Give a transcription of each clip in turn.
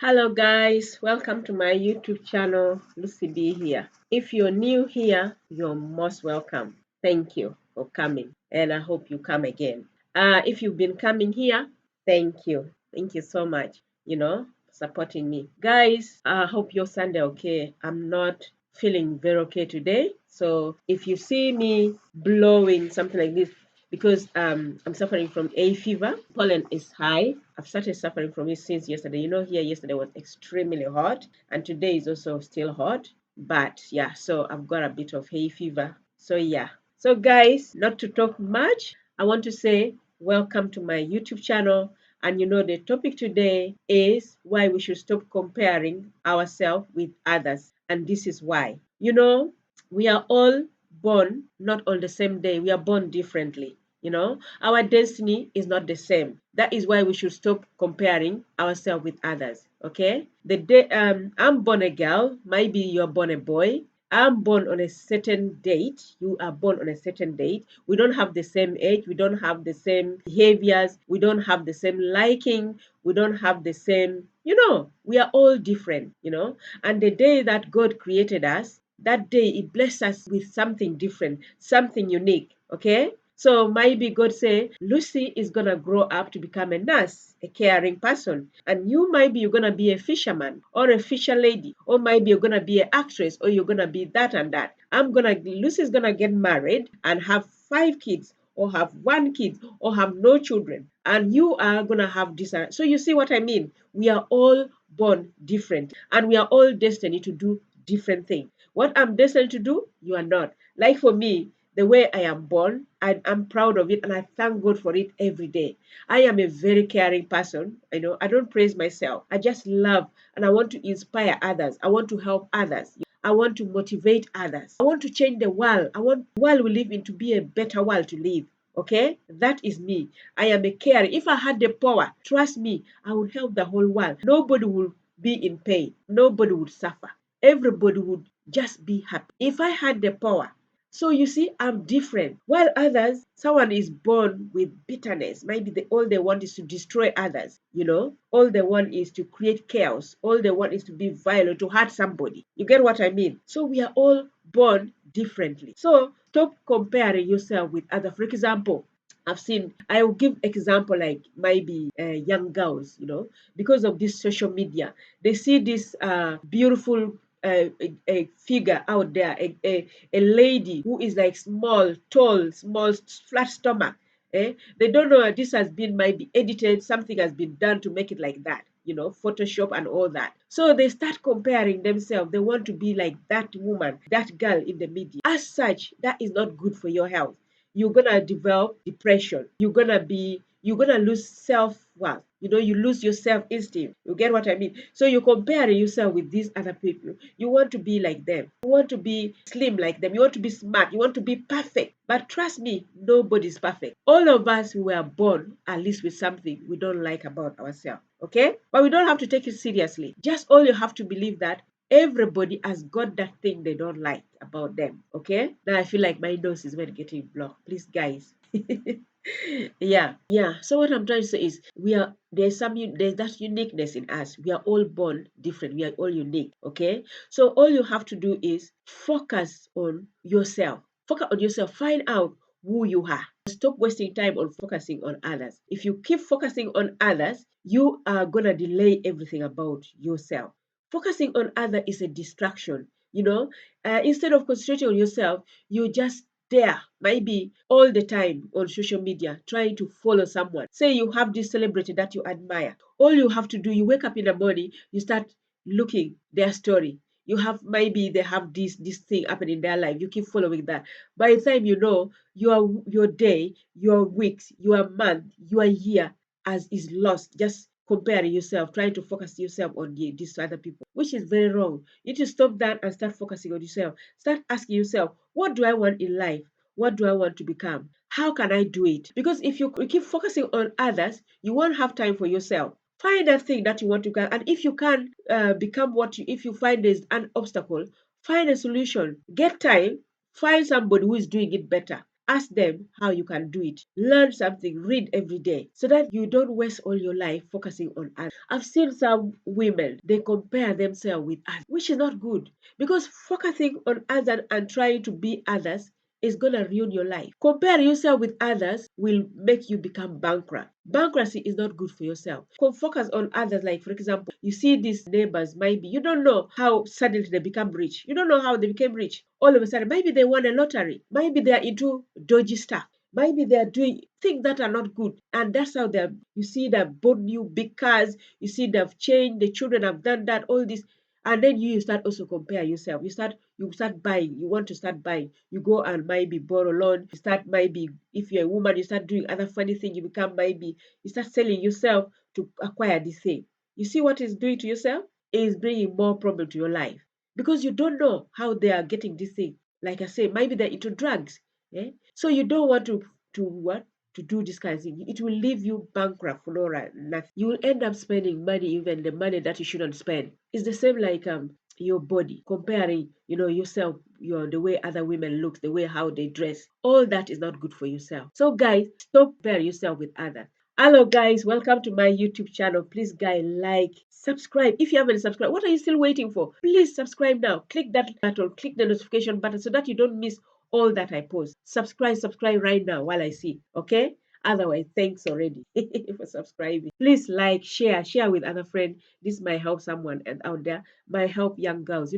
Hello guys, welcome to my YouTube channel, LucyBe here. If you're new here, you're most welcome. Thank you for coming and I hope you come again. If you've been coming here, thank you. Thank you so much, supporting me. Guys, I hope your Sunday okay. I'm not feeling very okay today. So if you see me blowing something like this, because I'm suffering from a fever. Pollen is high. I've started suffering from it since yesterday. Here yesterday was extremely hot, and today is also still hot. But yeah, so I've got a bit of hay fever. So yeah. So guys, not to talk much, I want to say welcome to my YouTube channel. And the topic today is why we should stop comparing ourselves with others. And this is why. We are all born not on the same day. We are born differently. Our destiny is not the same. That is why we should stop comparing ourselves with others. Okay, the day I'm born a girl, maybe you're born a boy. I'm born on a certain date, you are born on a certain date. We don't have the same age, we don't have the same behaviors, we don't have the same liking, we don't have the same, we are all different. And the day that God created us, that day it blessed us with something different, something unique. Okay, so maybe God say Lucy is gonna grow up to become a nurse, a caring person, and you're gonna be a fisherman or a fisher lady, or maybe you're gonna be an actress, or you're gonna be that and that. Lucy's gonna get married and have 5 kids, or have 1 kid, or have no children, and you are gonna have this. So you see what I mean? We are all born different, and we are all destined to do different things. What I'm destined to do, you are not. Like for me, the way I am born, I'm proud of it and I thank God for it every day. I am a very caring person. I don't praise myself. I just love and I want to inspire others. I want to help others. I want to motivate others. I want to change the world. I want the world we live in to be a better world to live. Okay, that is me. I am a carer. If I had the power, trust me, I would help the whole world. Nobody would be in pain. Nobody would suffer. Everybody would just be happy if I had the power. So you see, I'm different. While others, someone is born with bitterness. Maybe all they want is to destroy others. All they want is to create chaos. All they want is to be violent, to hurt somebody. You get what I mean? So we are all born differently. So stop comparing yourself with others. For example, I will give example like maybe young girls, because of this social media, they see this beautiful a figure out there, a lady who is like small, tall, small, flat stomach. They don't know that this has been maybe edited, something has been done to make it like that, Photoshop and all that. So they start comparing themselves. They want to be like that woman, that girl in the media. As such, that is not good for your health. You're gonna develop depression. You're gonna lose self-worth. You lose your self-esteem. You get what I mean? So you compare yourself with these other people. You want to be like them. You want to be slim like them. You want to be smart. You want to be perfect. But trust me, nobody's perfect. All of us were born at least with something we don't like about ourselves. Okay? But we don't have to take it seriously. Just all you have to believe that everybody has got that thing they don't like about them. Okay, now I feel like my nose is going getting blocked. Please guys. Yeah, so what I'm trying to say is there's that uniqueness in us. We are all born different. We are all unique. Okay, so all you have to do is focus on yourself. Find out who you are. Stop wasting time on focusing on others. If you keep focusing on others, you are gonna delay everything about yourself. Focusing on others is a distraction. Instead of concentrating on yourself, you just there maybe all the time on social media trying to follow someone. Say you have this celebrity that you admire. All you have to do, you wake up in the morning, you start looking their story. You have maybe they have this thing happen in their life. You keep following that. By the time you know, your day, your weeks, your month, your year as is lost. Just comparing yourself, trying to focus yourself on these other people, which is very wrong. You need to stop that and start focusing on yourself. Start asking yourself, what do I want in life? What do I want to become? How can I do it? Because if you keep focusing on others, you won't have time for yourself. Find that thing that you want to become, and if you can become if you find there's an obstacle, find a solution. Get time. Find somebody who is doing it better. Ask them how you can do it. Learn something, read every day so that you don't waste all your life focusing on others. I've seen some women, they compare themselves with others, which is not good because focusing on others and trying to be others is going to ruin your life. Compare yourself with others will make you become bankrupt. Bankruptcy is not good for yourself. Focus on others, like for example, you see these neighbors, maybe you don't know how suddenly they become rich. You don't know how they became rich. All of a sudden, maybe they won a lottery. Maybe they are into dodgy stuff. Maybe they are doing things that are not good. And that's how they're, you see, they've bought new big cars. You see, they've changed. The children have done that, all this. And then you start also compare yourself. You start buying. You want to start buying. You go and maybe borrow loan. You start maybe, if you're a woman, you start doing other funny things. You become maybe, you start selling yourself to acquire this thing. You see what it's doing to yourself? It is bringing more problem to your life because you don't know how they are getting this thing. Like I say, maybe they're into drugs. Eh? So you don't want to what? To do this kind of thing. It will leave you bankrupt for no nothing. You will end up spending money, even the money that you shouldn't spend. It's the same like your body, comparing, yourself, the way other women look, the way how they dress. All that is not good for yourself. So guys, stop comparing yourself with others. Hello guys, welcome to my YouTube channel. Please guys, like, subscribe. If you haven't subscribed, what are you still waiting for? Please subscribe now. Click that button, click the notification button so that you don't miss all that I post. Subscribe right now while I see. Okay? Otherwise, thanks already for subscribing. Please like, share with other friends. This might help someone out there, might help young girls.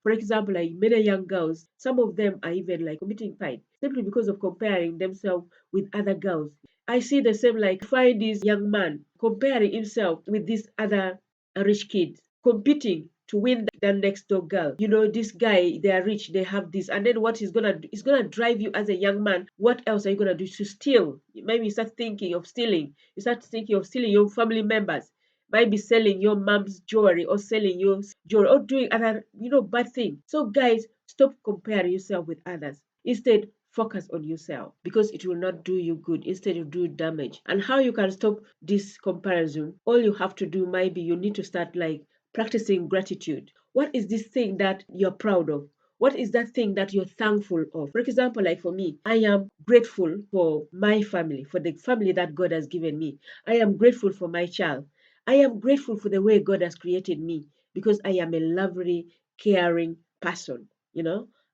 For example, like many young girls, some of them are even like committing crime simply because of comparing themselves with other girls. I see the same, like find this young man comparing himself with this other rich kid, competing to win the next door girl. This guy, they are rich, they have this, and then what he's gonna drive you as a young man. What else are you gonna do? To steal? Maybe you start thinking of stealing. You start thinking of stealing your family members. Maybe selling your mom's jewelry or selling your jewelry or doing other, bad thing. So guys, stop comparing yourself with others. Instead, focus on yourself because it will not do you good, instead of do damage. And how you can stop this comparison? All you have to do, maybe you need to start like practicing gratitude. What is this thing that you're proud of? What is that thing that you're thankful of? For example, like for me, I am grateful for my family, for the family that God has given me. I am grateful for my child. I am grateful for the way God has created me because I am a lovely, caring person.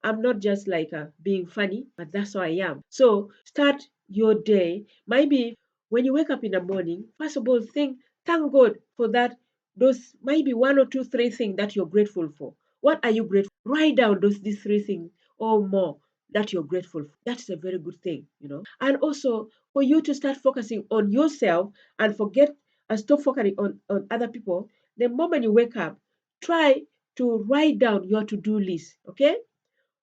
I'm not just like being funny, but that's how I am. So start your day. Maybe when you wake up in the morning, first of all, thank God for that. Those maybe one or two, three things that you're grateful for. What are you grateful? Write down these three things or more that you're grateful for. That's a very good thing. And also for you to start focusing on yourself and stop focusing on other people. The moment you wake up, try to write down your to-do list. Okay?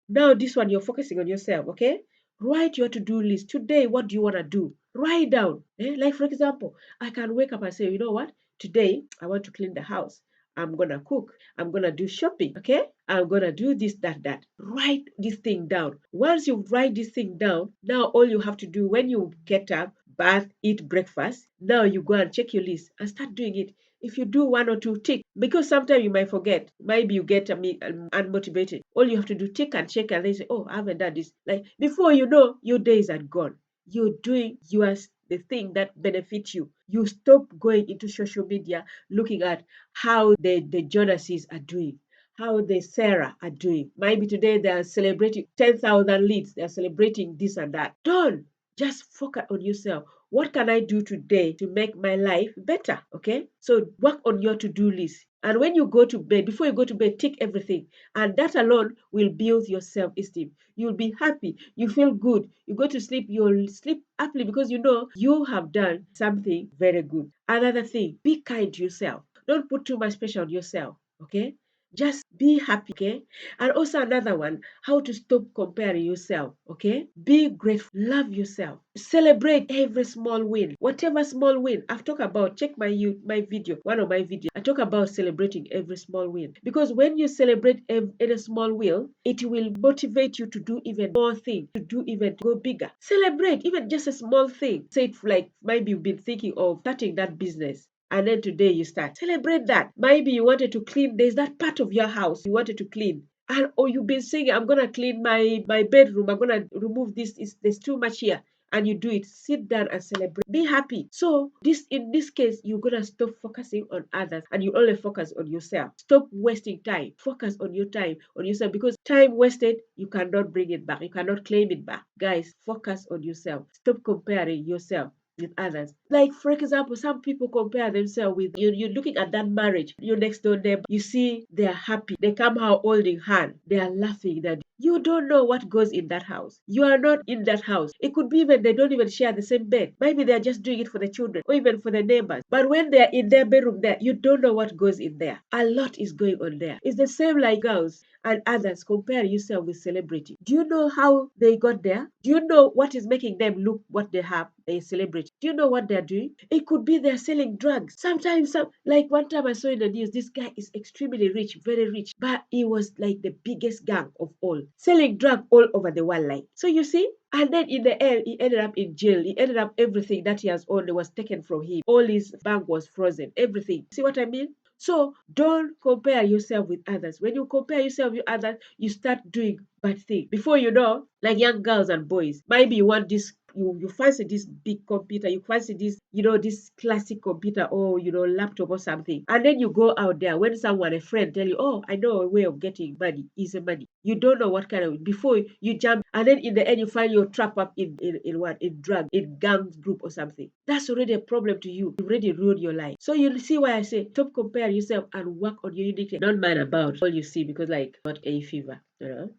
Now, this one, you're focusing on yourself, okay? Write your to-do list. Today, what do you want to do? Write down. Like, for example, I can wake up and say, you know what? Today, I want to clean the house. I'm going to cook. I'm going to do shopping, okay? I'm going to do this, that. Write this thing down. Once you write this thing down, now all you have to do when you get up, bath, eat breakfast, now you go and check your list and start doing it. If you do one or two, tick, because sometimes you might forget. Maybe you get unmotivated. All you have to do, tick and check, and then say, "Oh, I haven't done this." Like before you know, your days are gone. You're doing the thing that benefits you. You stop going into social media looking at how the Jonases are doing, how the Sarah are doing. Maybe today they are celebrating 10,000 leads. They are celebrating this and that. Don't. Just focus on yourself. What can I do today to make my life better? Okay? So work on your to-do list. And when you go to bed, before you go to bed, tick everything. And that alone will build your self-esteem. You'll be happy. You feel good. You go to sleep, you'll sleep happily because you know you have done something very good. Another thing, be kind to yourself. Don't put too much pressure on yourself. Okay? Just be happy, okay? And also another one, how to stop comparing yourself, okay? Be grateful, love yourself, celebrate every small win, whatever small win. I've talked about, check my video, one of my videos. I talk about celebrating every small win because when you celebrate every small win, it will motivate you to do even more things, to do even go bigger. Celebrate even just a small thing. Say it like maybe you've been thinking of starting that business. And then today you start. Celebrate that. Maybe you wanted to clean, there's that part of your house you wanted to clean. And or you've been saying, I'm gonna clean my bedroom, I'm gonna remove this, there's too much here, and you do it. Sit down and celebrate. Be happy. So this in this case, you're gonna stop focusing on others and you only focus on yourself. Stop wasting time. Focus on your time, on yourself, because time wasted, you cannot bring it back. You cannot claim it back. Guys, focus on yourself. Stop comparing yourself with others. Like for example, some people compare themselves with you. You're looking at that marriage, your next door neighbor. You see they are happy. They come out holding hand. They are laughing. That you don't know what goes in that house. You are not in that house. It could be even they don't even share the same bed. Maybe they are just doing it for the children or even for the neighbors. But when they are in their bedroom there, you don't know what goes in there. A lot is going on there. It's the same like girls and others. Compare yourself with celebrity. Do you know how they got there? Do you know what is making them look what they have? A celebrity. Do you know what they're doing? It could be they're selling drugs. Sometimes, like one time I saw in the news, this guy is extremely rich, very rich, but he was like the biggest gang of all, selling drug all over the world. Like, so you see, and then in the end, he ended up in jail. He ended up everything that he has owned was taken from him. All his bank was frozen. Everything. See what I mean? So don't compare yourself with others. When you compare yourself with others, you start doing bad things. Before you know, like young girls and boys, maybe you want this, you fancy this big computer, you fancy this, this classic computer or laptop or something. And then you go out there when someone, a friend, tell you, oh, I know a way of getting money, easy money. You don't know what kind of, before you jump, and then in the end you find your trap up in what? In drug, in gang group or something. That's already a problem to you. You already ruined your life. So you see why I say stop comparing yourself and work on your uniqueness. Don't mind about all you see, because like not a fever,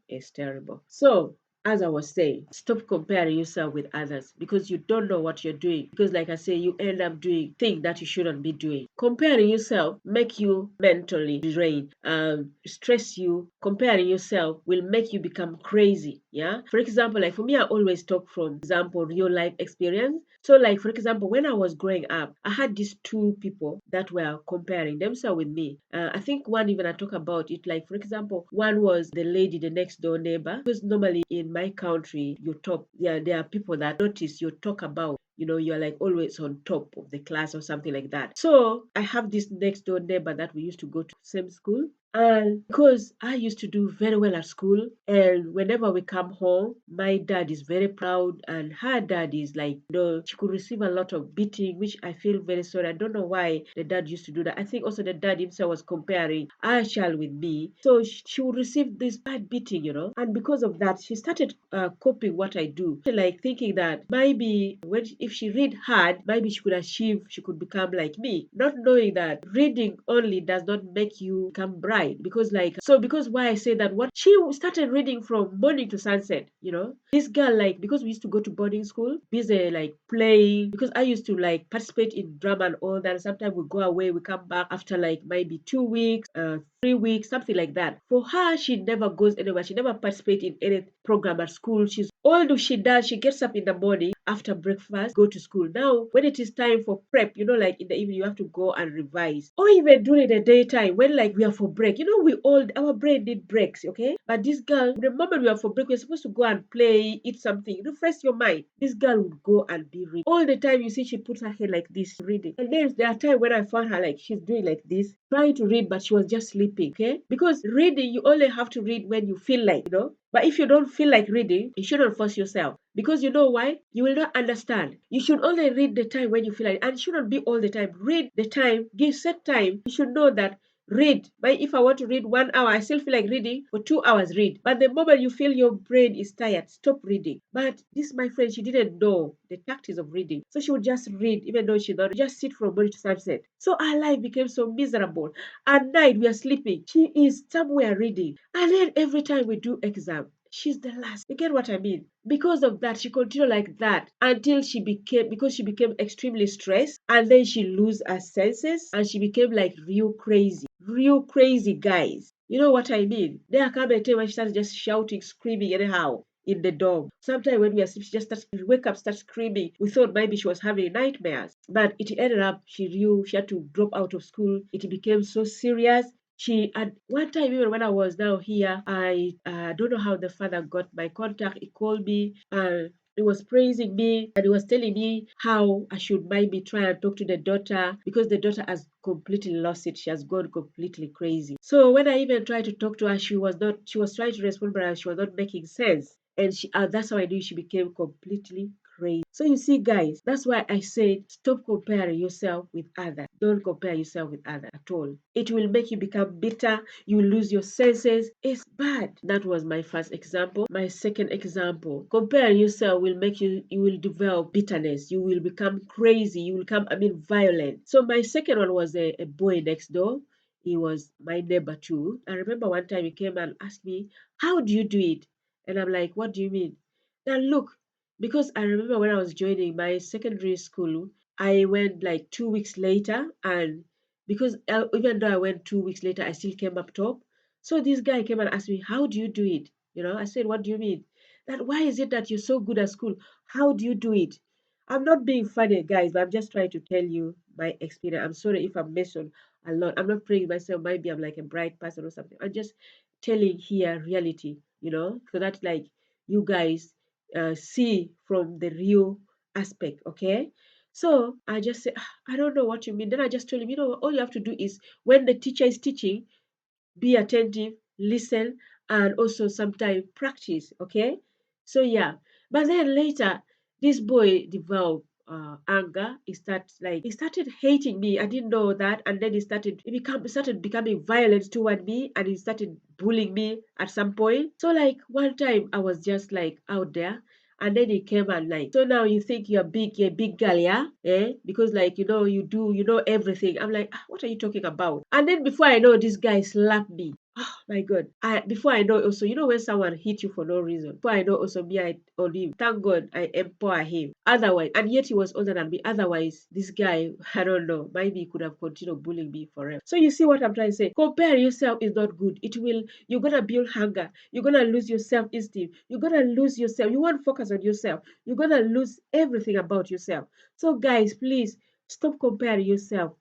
it's terrible. So as I was saying, stop comparing yourself with others, because you don't know what you're doing. Because like I say, you end up doing things that you shouldn't be doing. Comparing yourself make you mentally drained, stress you. Comparing yourself will make you become crazy. Yeah. For example, like for me, I always talk from example, real life experience. So like for example, when I was growing up, I had these two people that were comparing themselves with me. I think one even I talk about it, like for example, one was the lady, the next door neighbor, because normally in my country, you talk, there are people that notice you talk about, you're like always on top of the class or something like that. So I have this next door neighbor that we used to go to the same school. And because I used to do very well at school, and whenever we come home, my dad is very proud, and her dad is like, she could receive a lot of beating, which I feel very sorry. I don't know why the dad used to do that. I think also the dad himself was comparing our child with me. So she would receive this bad beating, and because of that, she started copying what I do. Like thinking that maybe if she read hard, maybe she could achieve, she could become like me, not knowing that reading only does not make you become bright. Because why I say that, what she started reading from morning to sunset, this girl, like, because we used to go to boarding school, busy like playing, because I used to like participate in drama and all that. Sometimes we go away, we come back after like maybe 2 weeks, 3 weeks, something like that. For her, she never goes anywhere. She never participates in any program at school. All she does, she gets up in the morning after breakfast, go to school. Now, when it is time for prep, like in the evening, you have to go and revise. Or even during the daytime, when like we are for break, our brain need breaks, okay? But this girl, the moment we are for break, we're supposed to go and play, eat something, refresh your mind. This girl would go and be reading. All the time, you see, she puts her head like this, reading. And then there are times when I found her like she's doing like this, trying to read, but she was just sleeping, okay? Because reading, you only have to read when you feel like, But if you don't feel like reading, you shouldn't force yourself. Because you know why? You will not understand. You should only read the time when you feel like, and it shouldn't be all the time. Read the time, give set time. You should know that read. But if I want to read 1 hour, I still feel like reading for 2 hours, read. But the moment you feel your brain is tired, stop reading. But this, my friend, she didn't know the tactics of reading. So she would just read, even though she don't just sit from morning to sunset. So our life became so miserable. At night, we are sleeping. She is somewhere reading. And then every time we do exam, she's the last. You get what I mean? Because of that, she continued like that until because she became extremely stressed, and then she lose her senses, and she became like real crazy, guys. You know what I mean? There come a time when she starts just shouting, screaming anyhow in the dorm. Sometimes when we are asleep, she just starts wake up, start screaming. We thought maybe she was having nightmares, but it ended up she knew she had to drop out of school. It became so serious. She at one time, even when I was now here, I don't know how the father got my contact. He called me and He was praising me and he was telling me how I should maybe try and talk to the daughter because the daughter has completely lost it. She has gone completely crazy. So when I even tried to talk to her, she was trying to respond, but she was not making sense. And that's how I knew she became completely crazy. So you see, guys, that's why I said stop comparing yourself with others. Don't compare yourself with others at all. It will make you become bitter. You will lose your senses. It's bad. That was my first example. My second example, comparing yourself will make you will develop bitterness. You will become crazy. You will become, violent. So my second one was a boy next door. He was my neighbor too. I remember one time he came and asked me, how do you do it? And I'm like, what do you mean? Now look, because I remember when I was joining my secondary school, I went like 2 weeks later, and because even though I went 2 weeks later, I still came up top. So this guy came and asked me, how do you do it? I said, what do you mean? That why is it that you're so good at school? How do you do it? I'm not being funny, guys, but I'm just trying to tell you my experience. I'm sorry if I'm mentioned a lot. I'm not praying myself. Maybe I'm like a bright person or something. I'm just telling here reality, so that like you guys see from the real aspect, okay? So I just say, I don't know what you mean. Then I just told him, all you have to do is when the teacher is teaching, be attentive, listen, and also sometimes practice, okay? So yeah, but then later this boy developed anger. He started hating me. I didn't know that, and then he started becoming violent toward me, and he started bullying me at some point. So like one time I was just like out there, and then he came and like, so now you think you're a big girl, yeah? Because like you know everything. I'm like, what are you talking about? And then before I know, this guy slapped me. Oh my god. Before I know also, when someone hit you for no reason, before I know also me, I on him. Thank God I empower him. Otherwise, and yet he was older than me. Otherwise, this guy, I don't know, maybe he could have continued bullying me forever. So you see what I'm trying to say? Compare yourself is not good. You're gonna build hunger. You're gonna lose your self-esteem. You're gonna lose yourself. You won't focus on yourself. You're gonna lose everything about yourself. So guys, please stop comparing yourself.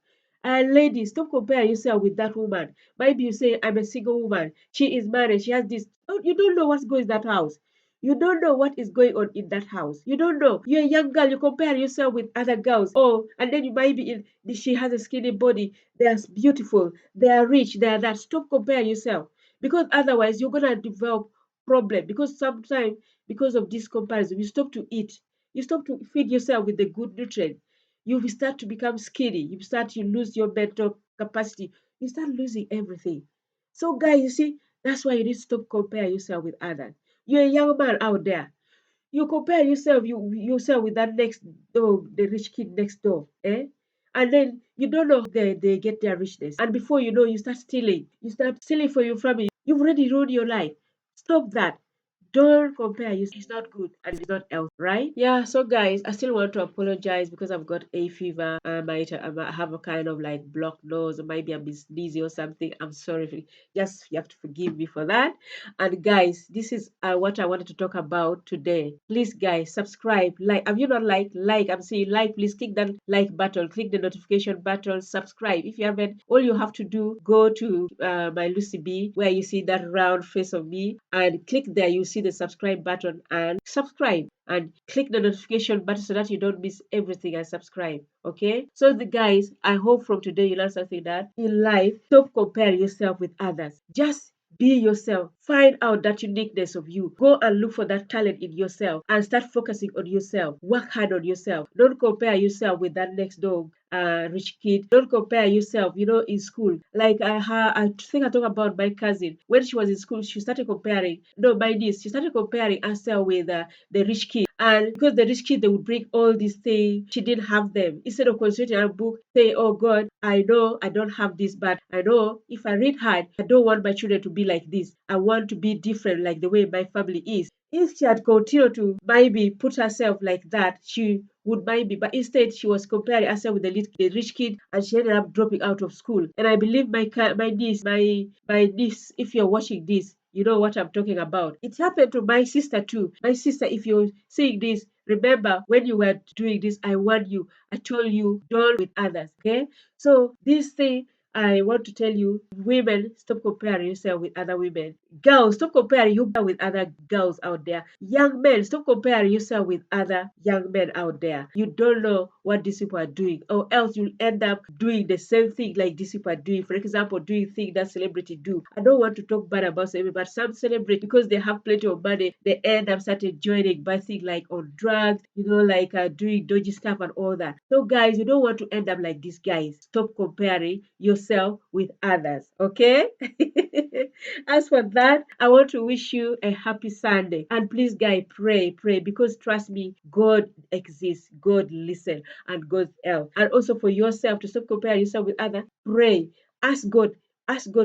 And ladies, stop comparing yourself with that woman. Maybe you say, I'm a single woman. She is married. She has this. Oh, you don't know what's going in that house. You don't know what is going on in that house. You don't know. You're a young girl. You compare yourself with other girls. Oh, and then you might be in. She has a skinny body. They are beautiful. They are rich. They are that. Stop comparing yourself, because otherwise you're gonna develop problem. Because sometimes, because of this comparison, you stop to eat. You stop to feed yourself with the good nutrient. You will start to become skinny. You start to lose your mental capacity. You start losing everything. So, guys, you see, that's why you need to stop compare yourself with others. You're a young man out there. You compare yourself with that next door, the rich kid next door, eh? And then you don't know how they get their richness. And before you know, you start stealing. You start stealing for your family. You've already ruined your life. Stop that. Don't compare. It's not good and it's not healthy, right? Yeah. So guys, I still want to apologize because I've got a fever. I might have a kind of like blocked nose, or maybe I'm sneezy or something. I'm sorry. Just you have to forgive me for that. And guys, this is what I wanted to talk about today. Please, guys, subscribe, like. Have you not like? I'm saying like. Please click that like button. Click the notification button. Subscribe. If you haven't, all you have to do, go to my LucyBe, where you see that round face of me, and click there. You see the subscribe button and subscribe. And click the notification button so that you don't miss everything I subscribe. Okay? So the guys, I hope from today you learn something, that in life, stop comparing yourself with others. Just be yourself. Find out that uniqueness of you. Go and look for that talent in yourself and start focusing on yourself. Work hard on yourself. Don't compare yourself with that next door rich kid. Don't compare yourself, in school. Like I think I talked about my cousin. When she was in school, she started comparing. No, my niece, she started comparing herself with the rich kid. And because the rich kid, they would bring all these things, she didn't have them. Instead of concentrating on a book, say, oh God, I know I don't have this, but I know if I read hard, I don't want my children to be like this. I want to be different, like the way my family is. If she had continued to maybe put herself like that, she would maybe, but instead she was comparing herself with the rich kid, and she ended up dropping out of school. And I believe my niece, if you're watching this, you know what I'm talking about. It happened to my sister too. My sister, if you're seeing this, remember when you were doing this, I warned you. I told you don't with others. Okay, so this thing, I want to tell you, women, stop comparing yourself with other women. Girls, stop comparing you with other girls out there. Young men, stop comparing yourself with other young men out there. You don't know what these people are doing, or else you'll end up doing the same thing like these people are doing. For example, doing things that celebrity do. I don't want to talk bad about celebrity, but some celebrities, because they have plenty of money, they end up started joining bad things like on drugs, like doing dodgy stuff and all that. So guys, you don't want to end up like these guys. Stop comparing yourself with others, okay? As for that, I want to wish you a happy Sunday. And please, guys, pray, because trust me, God exists, God listens, and God help. And also for yourself, to stop comparing yourself with others, pray. Ask God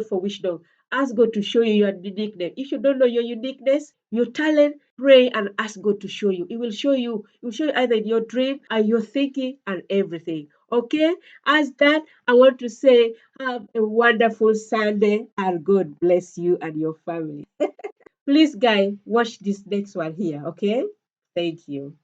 for wisdom. Ask God to show you your uniqueness. If you don't know your uniqueness, your talent, pray and ask God to show you. It will show you. It will show you either in your dream and your thinking and everything. Okay? As that, I want to say, have a wonderful Sunday and God bless you and your family. Please, guys, watch this next one here. Okay? Thank you.